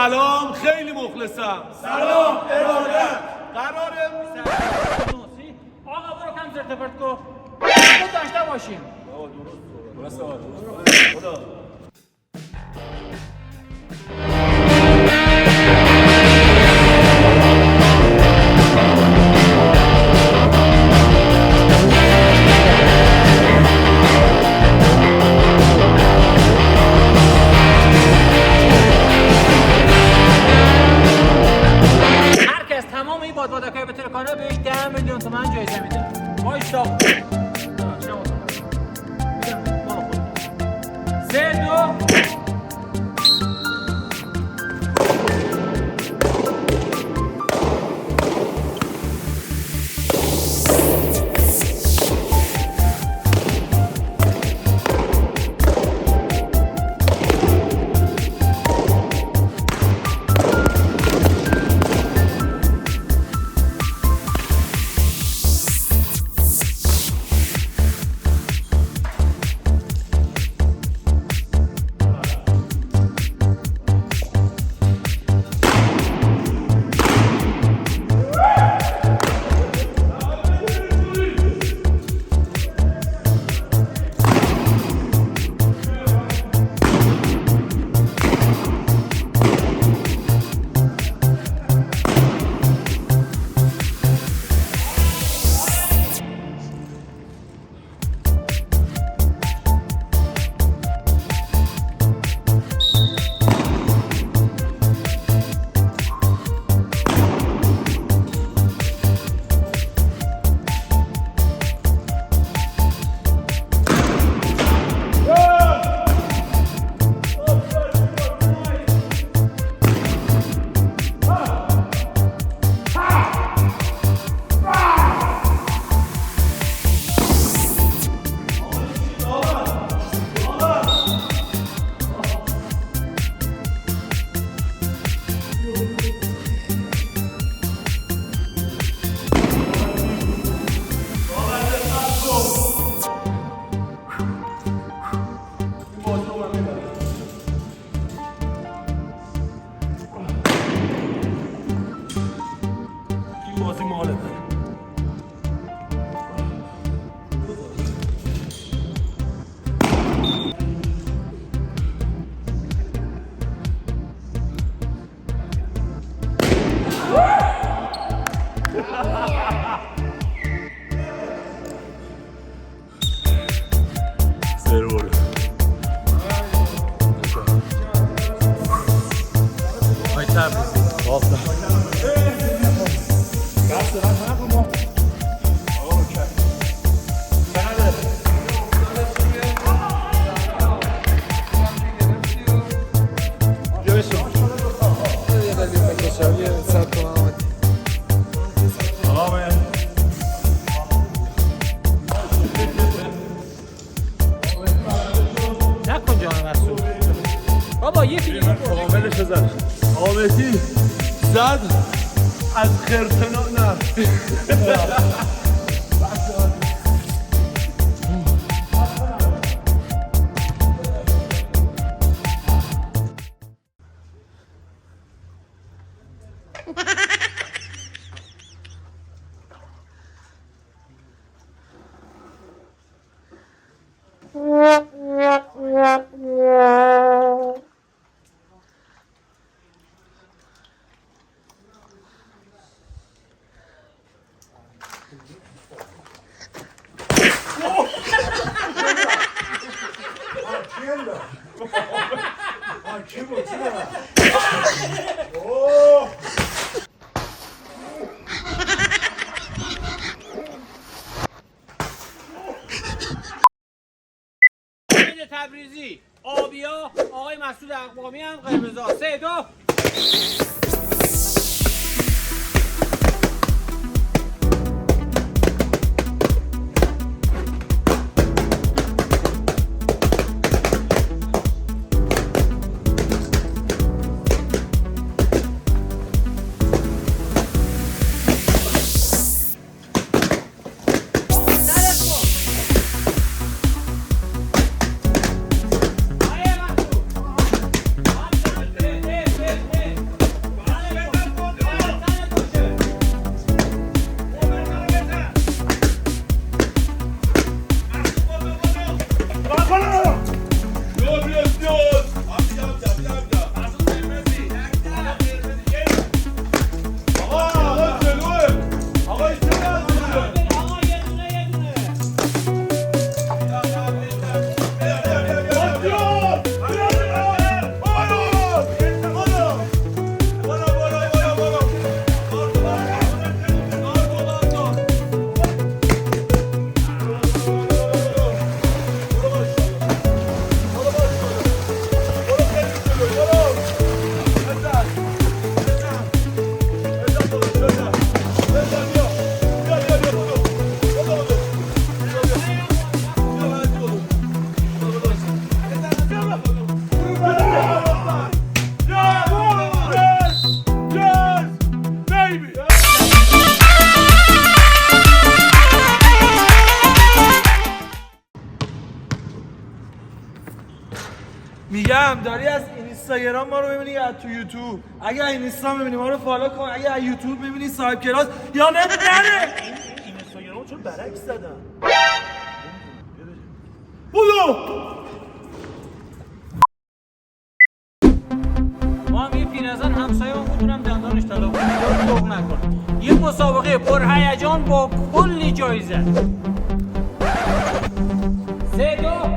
سلام، خیلی مخلصم. سلام ارادت. قراره آقا برو کم زرت پرت کن. خود داشته باشیم. درست خدا. هر کس تمام این بادبادکای بتونه کنه بهش 10 میلیون تومان جایزه میده. وایسا. سه دو این بازی ماله. سرور های تبریزی آفتاب نکن جان مسعود. بابا یه فیلم کاملش زد. آمدی زد از خرتنا نه. تبریزی آبیا آقای مسعود اقوامی هم قرمزا. سه دو میگم داری از اینستاگرام ما رو ببینی یا تو یوتیوب؟ اگه اینستاگرام ببینی ما رو فالو کن، اگه از یوتیوب ببینی صاحب کلاس یا نره. اینستاگرام چون برعکس زدم. بودو ما هم یه پیرزن همسایه هم بودونم دندانش طلا بود دوغ نکن. یه مسابقه پرهیجان با کلی جایزه. 3-2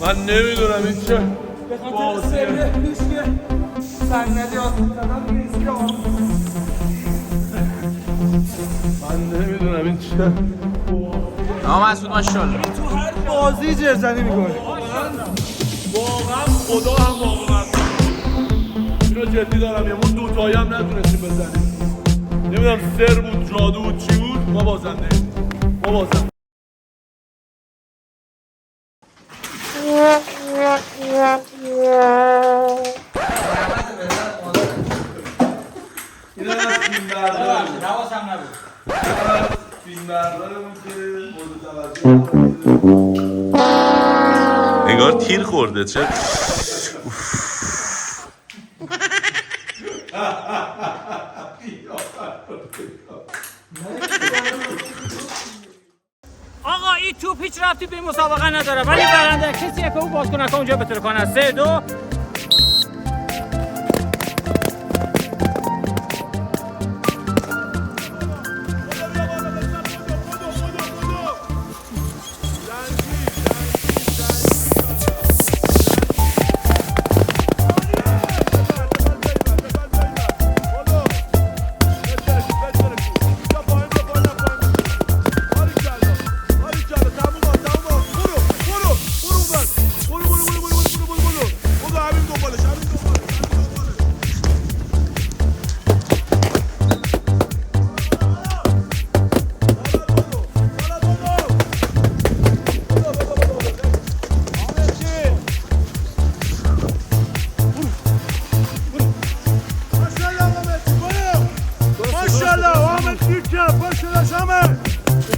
من نمیدونم این چه به خاطر سریع پیش که صندلی آسیب زدم دیگه ایستی که من نمیدونم این چه آقا مسعود ماشاءالله تو هر بازی جرزنی میکنه. واقعا خدا هم واقعا اینو جدی دارم. یه ما دوتایی هم نتونستیم بزنیم. نمیدونم سر بود جادو بود چی بود. ما بازنده حواسم نبود. انگار تیر خورده چه آقا این توپ هیچ ربطی به مسابقه نداره ولی برنده کسیه که او بازیکن اونجا بتونه کنه. 3-2 برو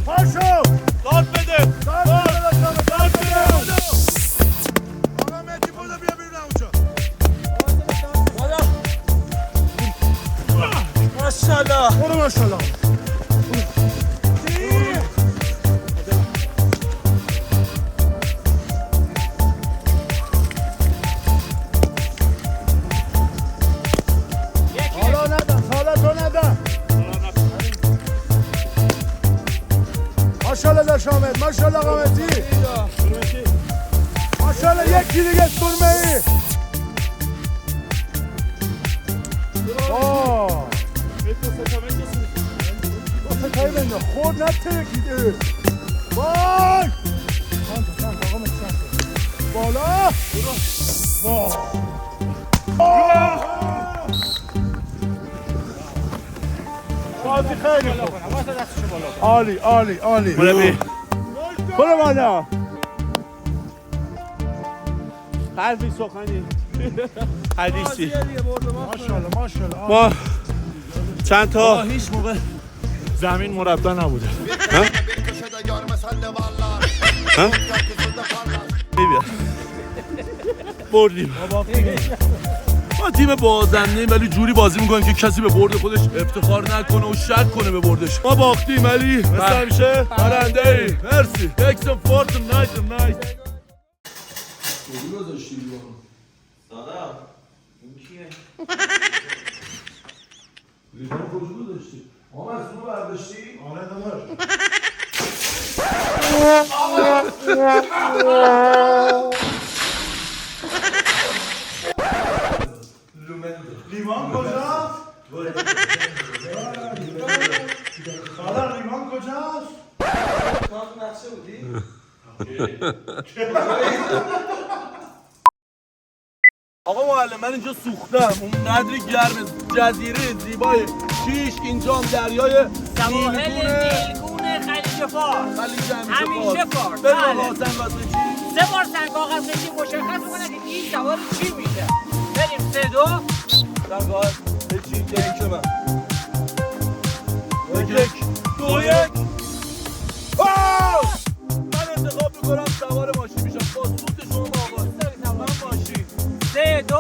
پاشو داد بده داد بده آقا مهدی بودو بیا بیرون اونجا ماشاءالله برو ماشاءالله حالا ندم حالا تو ندم ماشاءالله داشامد ماشاءالله قامتی ماشاءالله یکی دیگه سرمه ای ستایی بنده خود نترکیده وای بالا بازی خیلی خوب عالی عالی عالی مربی برو بالا حرفی سخنی حدیثی ماشاءالله ماشاءالله ما چند تا هیچ موقع زمین مربع نبوده ببین بردیم ما تیم بازنده ولی جوری بازی میکنیم که کسی به برد خودش افتخار نکنه و شک کنه به بردش. ما باختیم ولی مثل همیشه برنده ای. مرسی. اکسن فورت نایت نایت. کجا گذاشتی لیوانو؟ دادا این کیه؟ لیوانو کجا گذاشتی؟ آمد سونو برداشتی؟ آره داداش. لیوان کجاست؟ سالار لیوان کجاست؟ تو نقشه بودی؟ آقا معلم من اینجا سوختم اونقدری گرمه جزیره زیبای شیش اینجا هم دریای سواحل نیلگونه نیلگون خلیج فارس خلیج همیشه فارس بریم بله. آقا سنگ چی؟ 3 بار سنگ آغاز کشی مشخص میکنه که این سوار چی میشه. بریم 3 2 سنگ چی که من 1 2 1 من انتخاب میکنم سوار ماشین میشم با سوت شما آقا من ماشین 3 2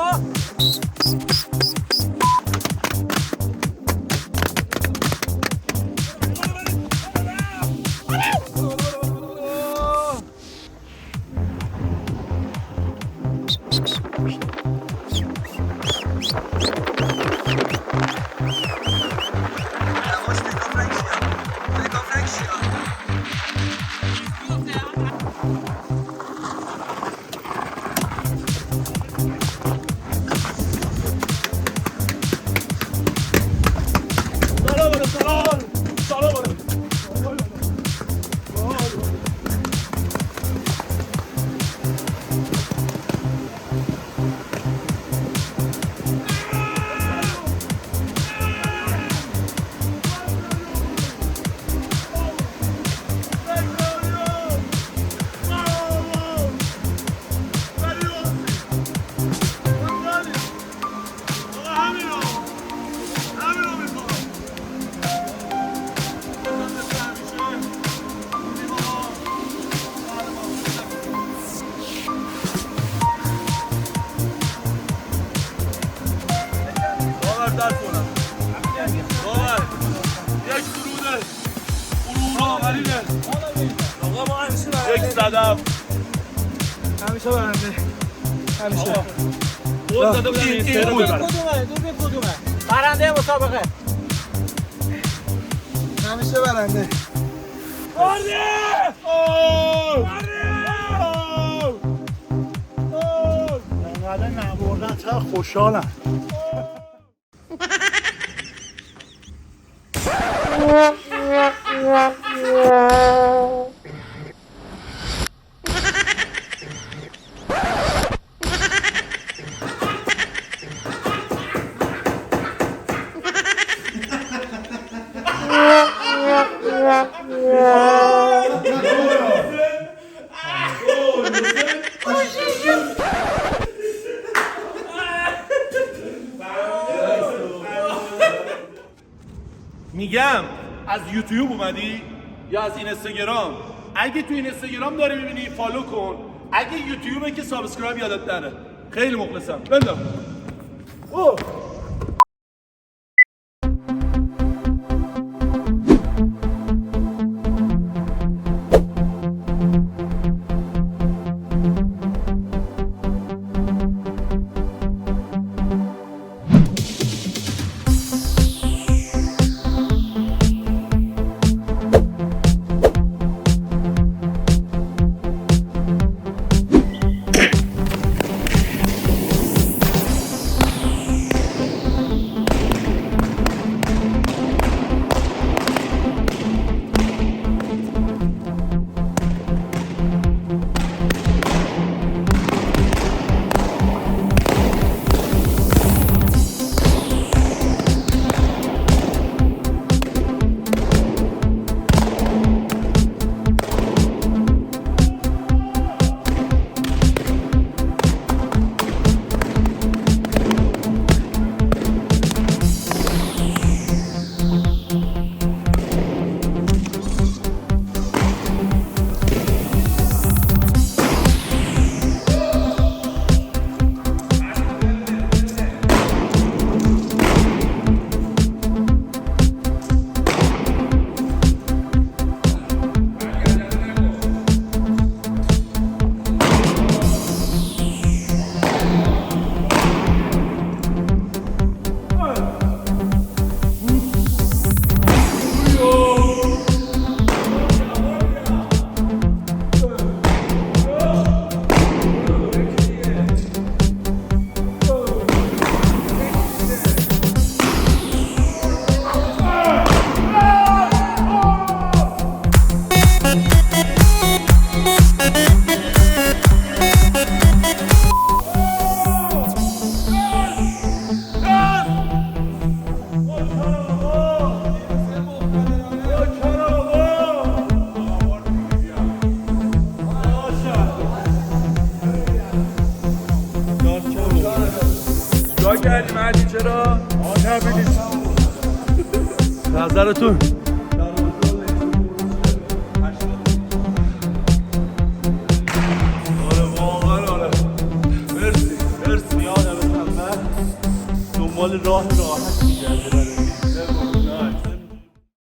یک صدف همیشه برنده همیشه بود داده بودم این سه رو ببرم کدومه برنده مسابقه همیشه برنده انقدر نبردن چقدر خوشحالم میگم از یوتیوب اومدی یا از اینستاگرام. اگه تو اینستاگرام داری میبینی فالو کن، اگه یوتیوبه که سابسکرایب یادت نره. خیلی مخلصم. بندم. اوه. کردیم علی چرا؟ نظرتون؟ آره واقعا آره. مرسی یادم دنبال راه راحت میگرده.